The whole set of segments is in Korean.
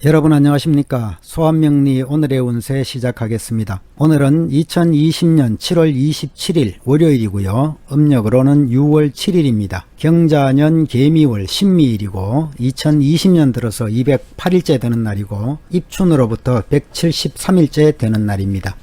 여러분 안녕하십니까. 소환명리 오늘의 운세 시작하겠습니다. 오늘은 2020년 7월 27일 월요일이고요. 음력으로는 6월 7일입니다. 경자년 개미월 신미일이고 2020년 들어서 208일째 되는 날이고 입춘으로부터 173일째 되는 날입니다.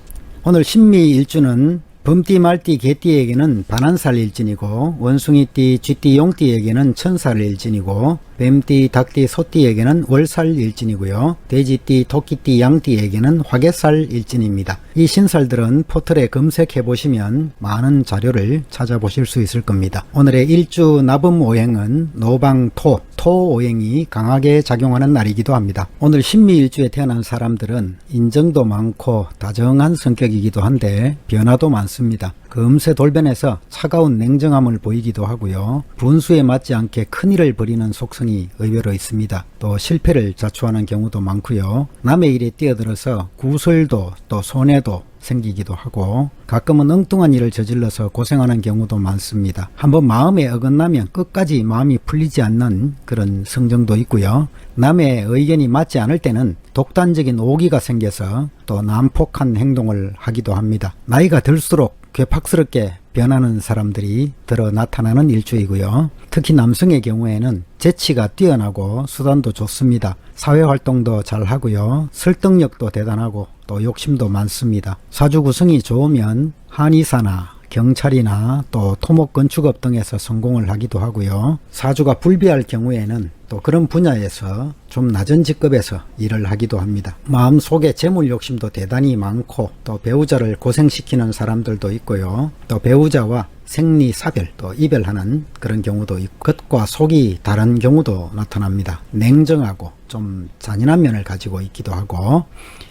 오늘 신미일주는 범띠, 말띠, 개띠에게는 반한살 일진이고 원숭이띠, 쥐띠, 용띠에게는 천살 일진이고 뱀띠, 닭띠, 소띠에게는 월살 일진이고요. 돼지띠, 토끼띠, 양띠에게는 화개살 일진입니다. 이 신살들은 포털에 검색해 보시면 많은 자료를 찾아보실 수 있을 겁니다. 오늘의 일주 나분 오행은 노방 토 오행이 강하게 작용하는 날이기도 합니다. 오늘 신미일주에 태어난 사람들은 인정도 많고 다정한 성격이기도 한데 변화도 많습니다. 금세 돌변해서 차가운 냉정함을 보이기도 하고요. 분수에 맞지 않게 큰일을 벌이는 속성이 의외로 있습니다. 또 실패를 자초하는 경우도 많고요. 남의 일에 뛰어들어서 구설도 또 손해도 생기기도 하고 가끔은 엉뚱한 일을 저질러서 고생하는 경우도 많습니다. 한번 마음에 어긋나면 끝까지 마음이 풀리지 않는 그런 성정도 있고요. 남의 의견이 맞지 않을 때는 독단적인 오기가 생겨서 또 난폭한 행동을 하기도 합니다. 나이가 들수록 괴팍스럽게 변하는 사람들이 들어 나타나는 일주이고요. 특히 남성의 경우에는 재치가 뛰어나고 수단도 좋습니다. 사회활동도 잘 하고요. 설득력도 대단하고 또 욕심도 많습니다. 사주 구성이 좋으면 한의사나 경찰이나 또 토목건축업 등에서 성공을 하기도 하고요. 사주가 불비할 경우에는 또 그런 분야에서 좀 낮은 직급에서 일을 하기도 합니다. 마음속에 재물 욕심도 대단히 많고 또 배우자를 고생시키는 사람들도 있고요. 또 배우자와 생리사별 또 이별하는 그런 경우도 있고 겉과 속이 다른 경우도 나타납니다. 냉정하고 좀 잔인한 면을 가지고 있기도 하고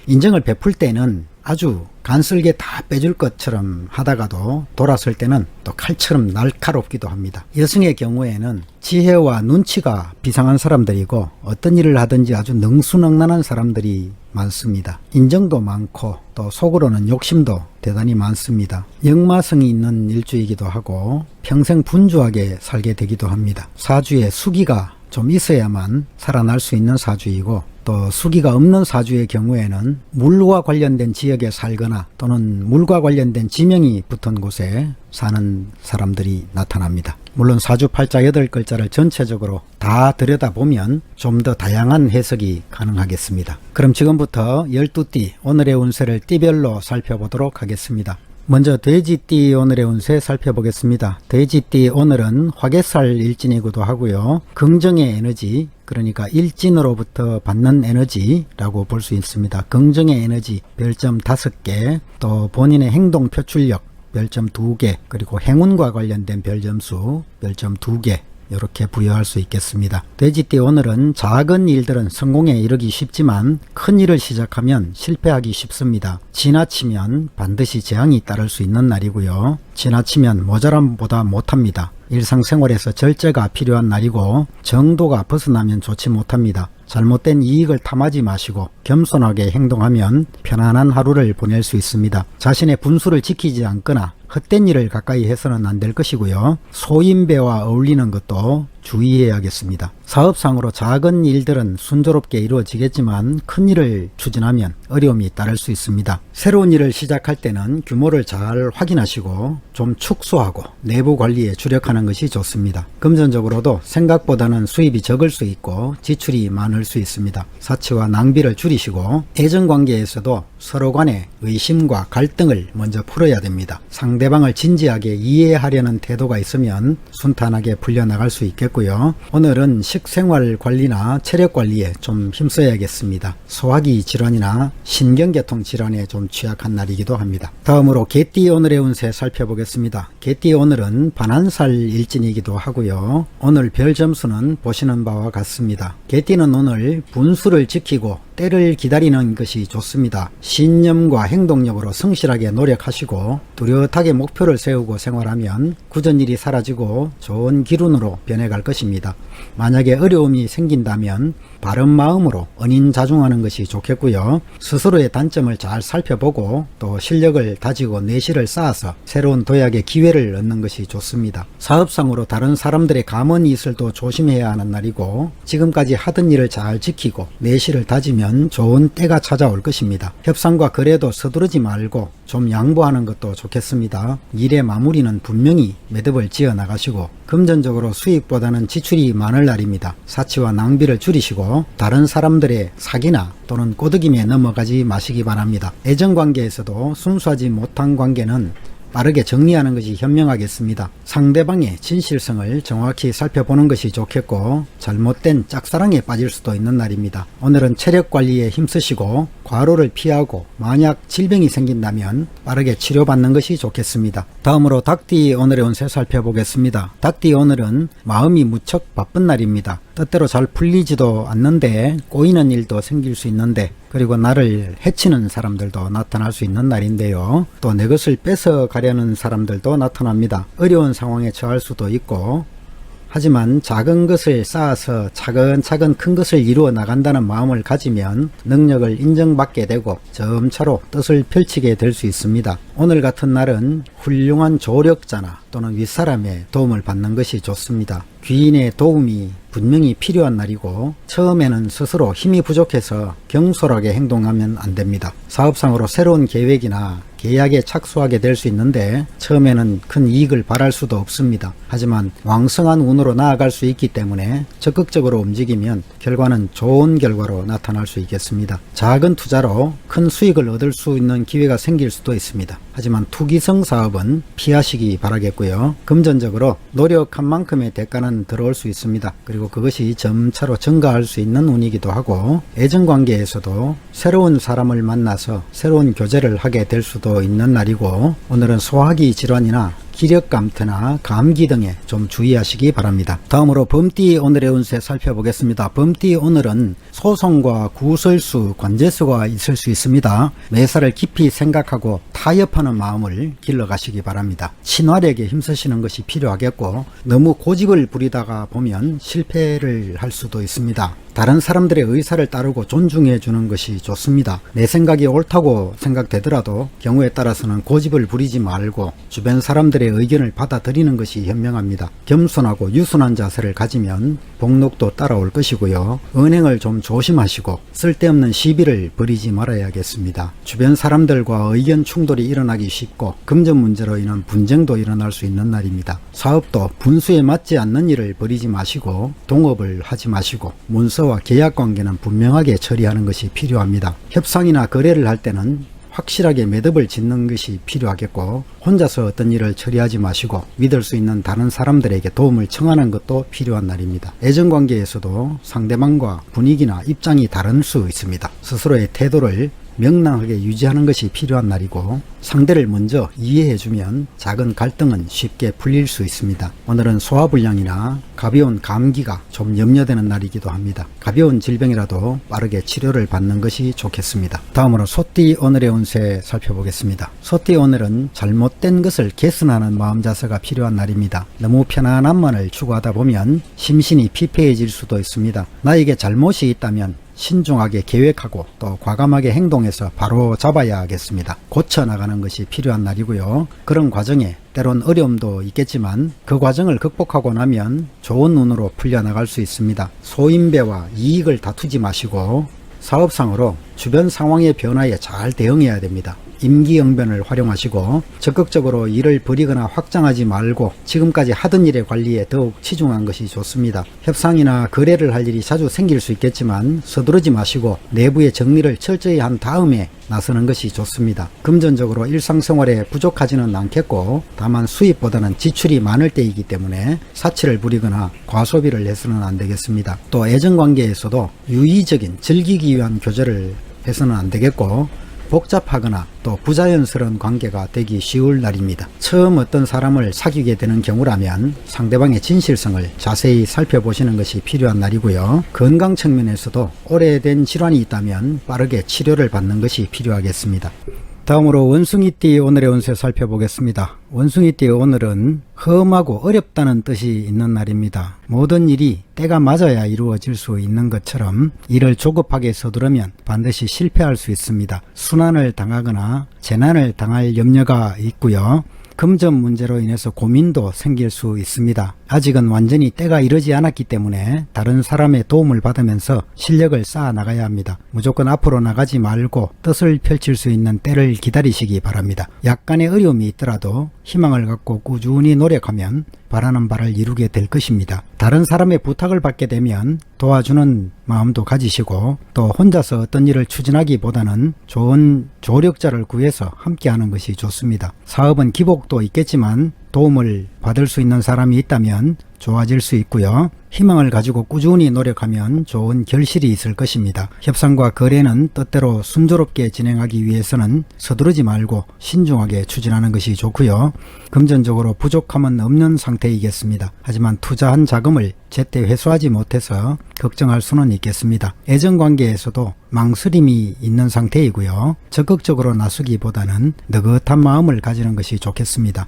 인정을 베풀 때는 아주 간슬게 다 빼줄 것처럼 하다가도 돌아설 때는 또 칼처럼 날카롭기도 합니다. 여성의 경우에는 지혜와 눈치가 비상한 사람들이고 어떤 일을 하든지 아주 능수능란한 사람들이 많습니다. 인정도 많고 또 속으로는 욕심도 대단히 많습니다. 역마성이 있는 일주이기도 하고 평생 분주하게 살게 되기도 합니다. 사주에 수기가 좀 있어야만 살아날 수 있는 사주이고 또 수기가 없는 사주의 경우에는 물과 관련된 지역에 살거나 또는 물과 관련된 지명이 붙은 곳에 사는 사람들이 나타납니다. 물론 사주 팔자 8글자를 전체적으로 다 들여다보면 좀 더 다양한 해석이 가능하겠습니다. 그럼 지금부터 12띠 오늘의 운세를 띠별로 살펴보도록 하겠습니다. 먼저 돼지띠 오늘의 운세 살펴보겠습니다. 돼지띠 오늘은 화개살 일진이기도 하고요. 긍정의 에너지, 그러니까 일진으로부터 받는 에너지라고 볼 수 있습니다. 긍정의 에너지 별점 5개, 또 본인의 행동 표출력 별점 2개, 그리고 행운과 관련된 별점수 별점 2개 이렇게 부여할 수 있겠습니다. 돼지띠 오늘은 작은 일들은 성공에 이르기 쉽지만 큰 일을 시작하면 실패하기 쉽습니다. 지나치면 반드시 재앙이 따를 수 있는 날이고요. 지나치면 모자람보다 못합니다. 일상생활에서 절제가 필요한 날이고 정도가 벗어나면 좋지 못합니다. 잘못된 이익을 탐하지 마시고 겸손하게 행동하면 편안한 하루를 보낼 수 있습니다. 자신의 분수를 지키지 않거나 헛된 일을 가까이 해서는 안 될 것이고요. 소인배와 어울리는 것도 주의해야겠습니다. 사업상으로 작은 일들은 순조롭게 이루어지겠지만 큰 일을 추진하면 어려움이 따를 수 있습니다. 새로운 일을 시작할 때는 규모를 잘 확인하시고 좀 축소하고 내부 관리에 주력하는 것이 좋습니다. 금전적으로도 생각보다는 수입이 적을 수 있고 지출이 많을 수 있습니다. 사치와 낭비를 줄이시고 애정관계에서도 서로 간의 의심과 갈등을 먼저 풀어야 됩니다. 상대방을 진지하게 이해하려는 태도가 있으면 순탄하게 풀려나갈 수 있겠고 오늘은 식생활 관리나 체력 관리에 좀 힘써야겠습니다. 소화기 질환이나 신경계통 질환에 좀 취약한 날이기도 합니다. 다음으로 개띠 오늘의 운세 살펴보겠습니다. 개띠 오늘은 반한살 일진이기도 하고요. 오늘 별 점수는 보시는 바와 같습니다. 개띠는 오늘 분수를 지키고 때를 기다리는 것이 좋습니다. 신념과 행동력으로 성실하게 노력하시고 뚜렷하게 목표를 세우고 생활하면 굳은 일이 사라지고 좋은 기운으로 변해갈 것입니다. 만약에 어려움이 생긴다면 바른 마음으로 은인자중하는 것이 좋겠고요. 스스로의 단점을 잘 살펴보고 또 실력을 다지고 내실을 쌓아서 새로운 도약의 기회를 얻는 것이 좋습니다. 사업상으로 다른 사람들의 감언 이설도 조심해야 하는 날이고 지금까지 하던 일을 잘 지키고 내실을 다지면 좋은 때가 찾아올 것입니다. 협상과 거래도 서두르지 말고 좀 양보하는 것도 좋겠습니다. 일의 마무리는 분명히 매듭을 지어 나가시고 금전적으로 수익보다는 지출이 많을 날입니다. 사치와 낭비를 줄이시고 다른 사람들의 사기나 또는 꼬드김에 넘어가지 마시기 바랍니다. 애정관계에서도 순수하지 못한 관계는 빠르게 정리하는 것이 현명하겠습니다. 상대방의 진실성을 정확히 살펴보는 것이 좋겠고 잘못된 짝사랑에 빠질 수도 있는 날입니다. 오늘은 체력 관리에 힘쓰시고 과로를 피하고 만약 질병이 생긴다면 빠르게 치료받는 것이 좋겠습니다. 다음으로 닭띠 오늘의 운세 살펴보겠습니다. 닭띠 오늘은 마음이 무척 바쁜 날입니다. 뜻대로 잘 풀리지도 않는데 꼬이는 일도 생길 수 있는데 그리고 나를 해치는 사람들도 나타날 수 있는 날인데요. 또 내 것을 뺏어 가려는 사람들도 나타납니다. 어려운 상황에 처할 수도 있고 하지만 작은 것을 쌓아서 차근차근 큰 것을 이루어 나간다는 마음을 가지면 능력을 인정받게 되고 점차로 뜻을 펼치게 될 수 있습니다. 오늘 같은 날은 훌륭한 조력자나 또는 윗사람의 도움을 받는 것이 좋습니다. 귀인의 도움이 분명히 필요한 날이고 처음에는 스스로 힘이 부족해서 경솔하게 행동하면 안 됩니다. 사업상으로 새로운 계획이나 계약에 착수하게 될 수 있는데 처음에는 큰 이익을 바랄 수도 없습니다. 하지만 왕성한 운으로 나아갈 수 있기 때문에 적극적으로 움직이면 결과는 좋은 결과로 나타날 수 있겠습니다. 작은 투자로 큰 수익을 얻을 수 있는 기회가 생길 수도 있습니다. 하지만 투기성 사업은 피하시기 바라겠고요. 금전적으로 노력한 만큼의 대가는 들어올 수 있습니다. 그리고 그것이 점차로 증가할 수 있는 운이기도 하고 애정관계에서도 새로운 사람을 만나서 새로운 교제를 하게 될 수도 있는 날이고 오늘은 소화기 질환이나 기력감퇴나 감기 등에 좀 주의하시기 바랍니다. 다음으로 범띠 오늘의 운세 살펴보겠습니다. 범띠 오늘은 소송과 구설수, 관제수가 있을 수 있습니다. 매사를 깊이 생각하고 타협하는 마음을 길러가시기 바랍니다. 친화력에 힘쓰시는 것이 필요하겠고 너무 고집을 부리다가 보면 실패를 할 수도 있습니다. 다른 사람들의 의사를 따르고 존중해 주는 것이 좋습니다. 내 생각이 옳다고 생각되더라도 경우에 따라서는 고집을 부리지 말고 주변 사람들의 의견을 받아들이는 것이 현명합니다. 겸손하고 유순한 자세를 가지면 복록도 따라올 것이고요. 은행을 좀 조심하시고 쓸데없는 시비를 벌이지 말아야겠습니다. 주변 사람들과 의견 충돌이 일어나기 쉽고 금전 문제로 인한 분쟁도 일어날 수 있는 날입니다. 사업도 분수에 맞지 않는 일을 벌이지 마시고 동업을 하지 마시고 문서와 계약관계는 분명하게 처리하는 것이 필요합니다. 협상이나 거래를 할 때는 확실하게 매듭을 짓는 것이 필요하겠고 혼자서 어떤 일을 처리하지 마시고 믿을 수 있는 다른 사람들에게 도움을 청하는 것도 필요한 날입니다. 애정관계에서도 상대방과 분위기나 입장이 다를 수 있습니다. 스스로의 태도를 명랑하게 유지하는 것이 필요한 날이고 상대를 먼저 이해해주면 작은 갈등은 쉽게 풀릴 수 있습니다. 오늘은 소화불량이나 가벼운 감기가 좀 염려되는 날이기도 합니다. 가벼운 질병이라도 빠르게 치료를 받는 것이 좋겠습니다. 다음으로 소띠 오늘의 운세 살펴보겠습니다. 소띠 오늘은 잘못된 것을 개선하는 마음 자세가 필요한 날입니다. 너무 편안함만을 추구하다 보면 심신이 피폐해질 수도 있습니다. 나에게 잘못이 있다면 신중하게 계획하고 또 과감하게 행동해서 바로 잡아야 하겠습니다. 고쳐나가는 것이 필요한 날이고요. 그런 과정에 때론 어려움도 있겠지만 그 과정을 극복하고 나면 좋은 눈으로 풀려나갈 수 있습니다. 소인배와 이익을 다투지 마시고 사업상으로 주변 상황의 변화에 잘 대응해야 됩니다. 임기응변을 활용하시고 적극적으로 일을 벌이거나 확장하지 말고 지금까지 하던 일의 관리에 더욱 치중한 것이 좋습니다. 협상이나 거래를 할 일이 자주 생길 수 있겠지만 서두르지 마시고 내부의 정리를 철저히 한 다음에 나서는 것이 좋습니다. 금전적으로 일상생활에 부족하지는 않겠고 다만 수입보다는 지출이 많을 때이기 때문에 사치를 부리거나 과소비를 해서는 안 되겠습니다. 또 애정관계에서도 유의적인 즐기기 위한 교제를 해서는 안 되겠고 복잡하거나 또 부자연스러운 관계가 되기 쉬울 날입니다. 처음 어떤 사람을 사귀게 되는 경우라면 상대방의 진실성을 자세히 살펴보시는 것이 필요한 날이고요. 건강 측면에서도 오래된 질환이 있다면 빠르게 치료를 받는 것이 필요하겠습니다. 다음으로 원숭이띠 오늘의 운세 살펴보겠습니다. 원숭이띠의 오늘은 험하고 어렵다는 뜻이 있는 날입니다. 모든 일이 때가 맞아야 이루어질 수 있는 것처럼 일을 조급하게 서두르면 반드시 실패할 수 있습니다. 순환을 당하거나 재난을 당할 염려가 있고요. 금전 문제로 인해서 고민도 생길 수 있습니다. 아직은 완전히 때가 이르지 않았기 때문에 다른 사람의 도움을 받으면서 실력을 쌓아 나가야 합니다. 무조건 앞으로 나가지 말고 뜻을 펼칠 수 있는 때를 기다리시기 바랍니다. 약간의 어려움이 있더라도 희망을 갖고 꾸준히 노력하면 바라는 바를 이루게 될 것입니다. 다른 사람의 부탁을 받게 되면 도와주는 마음도 가지시고 또 혼자서 어떤 일을 추진하기보다는 좋은 조력자를 구해서 함께하는 것이 좋습니다. 사업은 기복도 있겠지만 도움을 받을 수 있는 사람이 있다면 좋아질 수 있고요. 희망을 가지고 꾸준히 노력하면 좋은 결실이 있을 것입니다. 협상과 거래는 뜻대로 순조롭게 진행하기 위해서는 서두르지 말고 신중하게 추진하는 것이 좋고요. 금전적으로 부족함은 없는 상태이겠습니다. 하지만 투자한 자금을 제때 회수하지 못해서 걱정할 수는 있겠습니다. 애정관계에서도 망설임이 있는 상태이고요. 적극적으로 나서기보다는 느긋한 마음을 가지는 것이 좋겠습니다.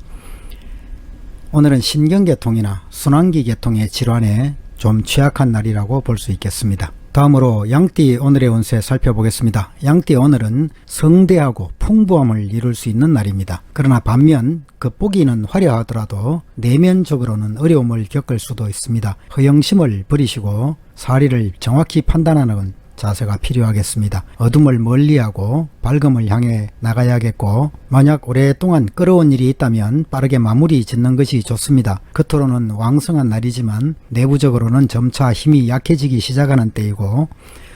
오늘은 신경계통이나 순환기 계통의 질환에 좀 취약한 날이라고 볼 수 있겠습니다. 다음으로 양띠 오늘의 운세 살펴보겠습니다. 양띠 오늘은 성대하고 풍부함을 이룰 수 있는 날입니다. 그러나 반면 겉보기는 화려하더라도 내면적으로는 어려움을 겪을 수도 있습니다. 허영심을 버리시고 사리를 정확히 판단하는 자세가 필요하겠습니다. 어둠을 멀리하고 밝음을 향해 나가야겠고, 만약 오랫동안 끌어온 일이 있다면 빠르게 마무리 짓는 것이 좋습니다. 겉으로는 왕성한 날이지만 내부적으로는 점차 힘이 약해지기 시작하는 때이고,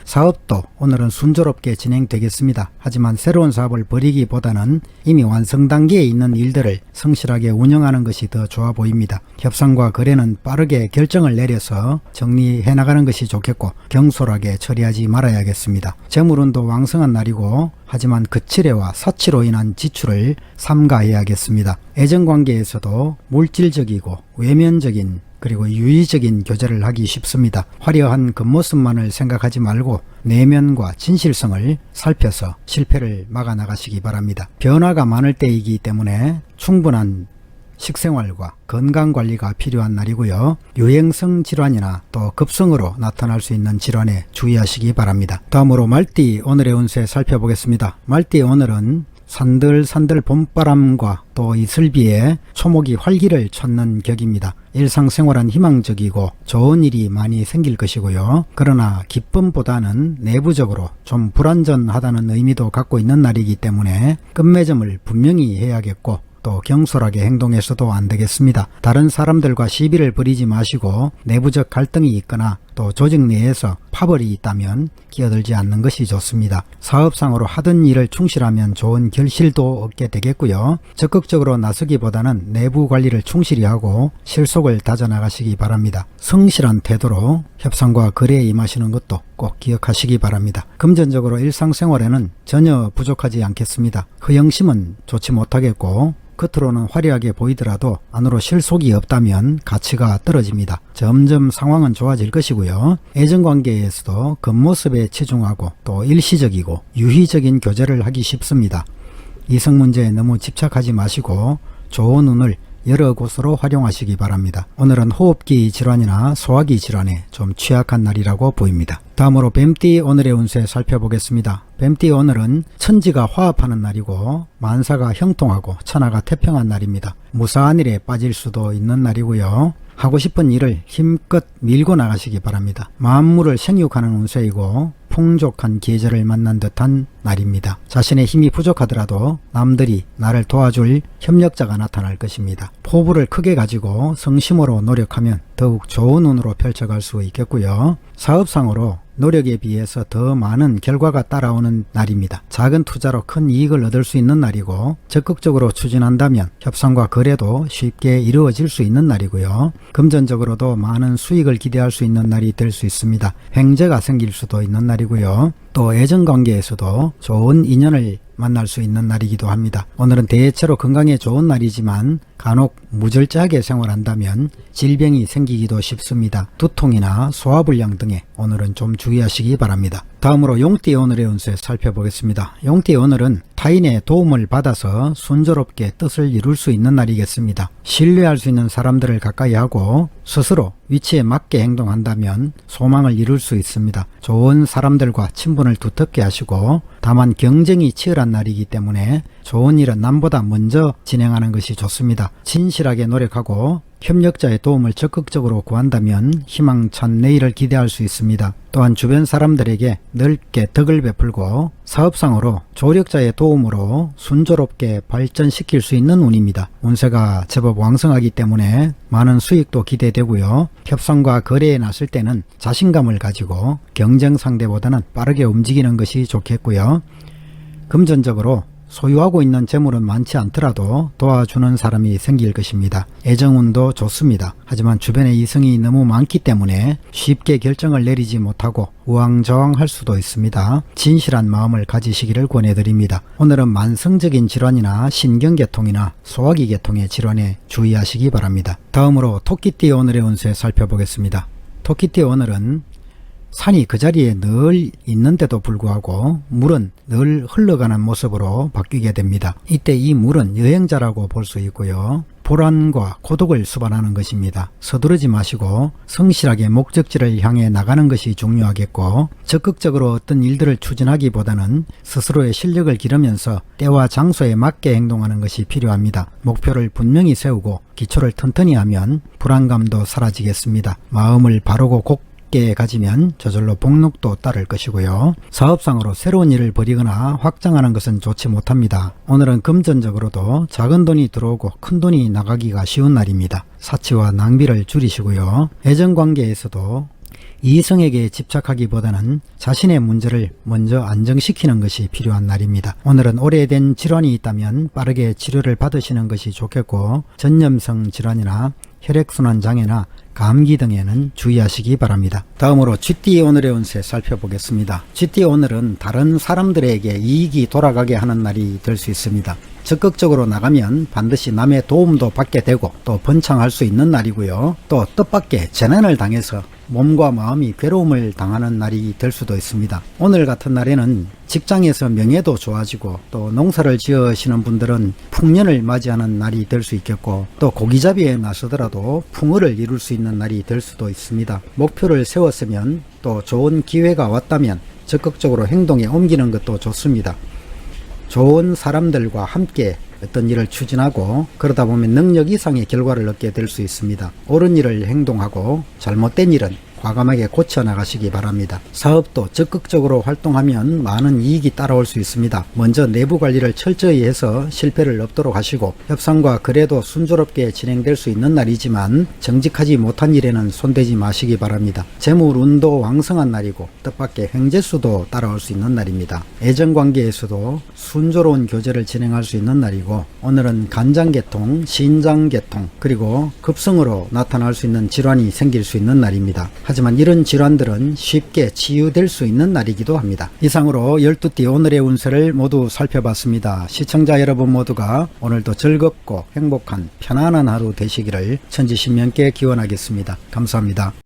사업도 오늘은 순조롭게 진행되겠습니다. 하지만 새로운 사업을 벌이기보다는 이미 완성 단계에 있는 일들을 성실하게 운영하는 것이 더 좋아 보입니다. 협상과 거래는 빠르게 결정을 내려서 정리해 나가는 것이 좋겠고 경솔하게 처리하지 말아야겠습니다. 재물운도 왕성한 날이고, 하지만 거칠애와 사치로 인한 지출을 삼가해야겠습니다. 애정관계에서도 물질적이고 외면적인 그리고 유의적인 교제를 하기 쉽습니다. 화려한 겉모습만을 생각하지 말고 내면과 진실성을 살펴서 실패를 막아 나가시기 바랍니다. 변화가 많을 때이기 때문에 충분한 식생활과 건강관리가 필요한 날이고요. 유행성 질환이나 또 급성으로 나타날 수 있는 질환에 주의하시기 바랍니다. 다음으로 말띠 오늘의 운세 살펴보겠습니다. 말띠 오늘은 산들산들 봄바람과 또 이슬비에 초목이 활기를 찾는 격입니다. 일상생활은 희망적이고 좋은 일이 많이 생길 것이고요. 그러나 기쁨보다는 내부적으로 좀 불안전하다는 의미도 갖고 있는 날이기 때문에 끝맺음을 분명히 해야겠고 또 경솔하게 행동해서도 안 되겠습니다. 다른 사람들과 시비를 벌이지 마시고 내부적 갈등이 있거나 또 조직 내에서 파벌이 있다면 끼어들지 않는 것이 좋습니다. 사업상으로 하던 일을 충실하면 좋은 결실도 얻게 되겠고요. 적극적으로 나서기보다는 내부 관리를 충실히 하고 실속을 다져나가시기 바랍니다. 성실한 태도로 협상과 거래에 임하시는 것도 꼭 기억하시기 바랍니다. 금전적으로 일상생활에는 전혀 부족하지 않겠습니다. 허영심은 좋지 못하겠고 겉으로는 화려하게 보이더라도 안으로 실속이 없다면 가치가 떨어집니다. 점점 상황은 좋아질 것이고요. 애정관계에서도 겉모습에 치중하고 또 일시적이고 유희적인 교제를 하기 쉽습니다. 이성 문제에 너무 집착하지 마시고 좋은 운을 여러 곳으로 활용하시기 바랍니다. 오늘은 호흡기 질환이나 소화기 질환에 좀 취약한 날이라고 보입니다. 다음으로 뱀띠 오늘의 운세 살펴보겠습니다. 뱀띠 오늘은 천지가 화합하는 날이고 만사가 형통하고 천하가 태평한 날입니다. 무사한 일에 빠질 수도 있는 날이고요. 하고 싶은 일을 힘껏 밀고 나가시기 바랍니다. 만물을 생육하는 운세이고 풍족한 계절을 만난 듯한 날입니다. 자신의 힘이 부족하더라도 남들이 나를 도와줄 협력자가 나타날 것입니다. 포부를 크게 가지고 성심으로 노력하면 더욱 좋은 운으로 펼쳐갈 수 있겠고요. 사업상으로 노력에 비해서 더 많은 결과가 따라오는 날입니다. 작은 투자로 큰 이익을 얻을 수 있는 날이고 적극적으로 추진한다면 협상과 거래도 쉽게 이루어질 수 있는 날이고요. 금전적으로도 많은 수익을 기대할 수 있는 날이 될 수 있습니다. 횡재가 생길 수도 있는 날이고요. 또 애정관계에서도 좋은 인연을 만날 수 있는 날이기도 합니다. 오늘은 대체로 건강에 좋은 날이지만 간혹 무절제하게 생활한다면 질병이 생기기도 쉽습니다. 두통이나 소화불량 등에 오늘은 좀 주의하시기 바랍니다. 다음으로 용띠 오늘의 운세 살펴보겠습니다. 용띠 오늘은 타인의 도움을 받아서 순조롭게 뜻을 이룰 수 있는 날이겠습니다. 신뢰할 수 있는 사람들을 가까이 하고 스스로 위치에 맞게 행동한다면 소망을 이룰 수 있습니다. 좋은 사람들과 친분을 두텁게 하시고 다만 경쟁이 치열한 날이기 때문에 좋은 일은 남보다 먼저 진행하는 것이 좋습니다. 진실하게 노력하고 협력자의 도움을 적극적으로 구한다면 희망찬 내일을 기대할 수 있습니다. 또한 주변 사람들에게 넓게 덕을 베풀고 사업상으로 조력자의 도움으로 순조롭게 발전시킬 수 있는 운입니다. 운세가 제법 왕성하기 때문에 많은 수익도 기대되고요. 협상과 거래에 나설 때는 자신감을 가지고 경쟁 상대보다는 빠르게 움직이는 것이 좋겠고요. 금전적으로 소유하고 있는 재물은 많지 않더라도 도와주는 사람이 생길 것입니다. 애정운도 좋습니다. 하지만 주변에 이성이 너무 많기 때문에 쉽게 결정을 내리지 못하고 우왕좌왕할 수도 있습니다. 진실한 마음을 가지시기를 권해드립니다. 오늘은 만성적인 질환이나 신경계통이나 소화기 계통의 질환에 주의하시기 바랍니다. 다음으로 토끼띠 오늘의 운세 살펴보겠습니다. 토끼띠 오늘은 산이 그 자리에 늘 있는데도 불구하고 물은 늘 흘러가는 모습으로 바뀌게 됩니다. 이때 이 물은 여행자라고 볼 수 있고요. 불안과 고독을 수반하는 것입니다. 서두르지 마시고 성실하게 목적지를 향해 나가는 것이 중요하겠고 적극적으로 어떤 일들을 추진하기보다는 스스로의 실력을 기르면서 때와 장소에 맞게 행동하는 것이 필요합니다. 목표를 분명히 세우고 기초를 튼튼히 하면 불안감도 사라지겠습니다. 마음을 바르고 가지면 저절로 복록도 따를 것이고요. 사업상으로 새로운 일을 벌이거나 확장하는 것은 좋지 못합니다. 오늘은 금전적으로도 작은 돈이 들어오고 큰 돈이 나가기가 쉬운 날입니다. 사치와 낭비를 줄이시고요. 애정관계에서도 이성에게 집착하기보다는 자신의 문제를 먼저 안정시키는 것이 필요한 날입니다. 오늘은 오래된 질환이 있다면 빠르게 치료를 받으시는 것이 좋겠고 전염성 질환이나 혈액순환 장애나 감기 등에는 주의하시기 바랍니다. 다음으로 쥐띠 오늘의 운세 살펴보겠습니다. 쥐띠 오늘은 다른 사람들에게 이익이 돌아가게 하는 날이 될 수 있습니다. 적극적으로 나가면 반드시 남의 도움도 받게 되고 또 번창할 수 있는 날이고요. 또 뜻밖의 재난을 당해서 몸과 마음이 괴로움을 당하는 날이 될 수도 있습니다. 오늘 같은 날에는 직장에서 명예도 좋아지고 또 농사를 지으시는 분들은 풍년을 맞이하는 날이 될 수 있겠고 또 고기잡이에 나서더라도 풍어를 이룰 수 있는 날이 될 수도 있습니다. 목표를 세웠으면 또 좋은 기회가 왔다면 적극적으로 행동에 옮기는 것도 좋습니다. 좋은 사람들과 함께 어떤 일을 추진하고 그러다 보면 능력 이상의 결과를 얻게 될 수 있습니다. 옳은 일을 행동하고 잘못된 일은 과감하게 고쳐나가시기 바랍니다. 사업도 적극적으로 활동하면 많은 이익이 따라올 수 있습니다. 먼저 내부 관리를 철저히 해서 실패를 없도록 하시고 협상과 거래도 순조롭게 진행될 수 있는 날이지만 정직하지 못한 일에는 손대지 마시기 바랍니다. 재물운도 왕성한 날이고 뜻밖의 횡재수도 따라올 수 있는 날입니다. 애정관계에서도 순조로운 교제를 진행할 수 있는 날이고 오늘은 간장계통, 신장계통 그리고 급성으로 나타날 수 있는 질환이 생길 수 있는 날입니다. 하지만 이런 질환들은 쉽게 치유될 수 있는 날이기도 합니다. 이상으로 12띠 오늘의 운세를 모두 살펴봤습니다. 시청자 여러분 모두가 오늘도 즐겁고 행복한 편안한 하루 되시기를 천지신명께 기원하겠습니다. 감사합니다.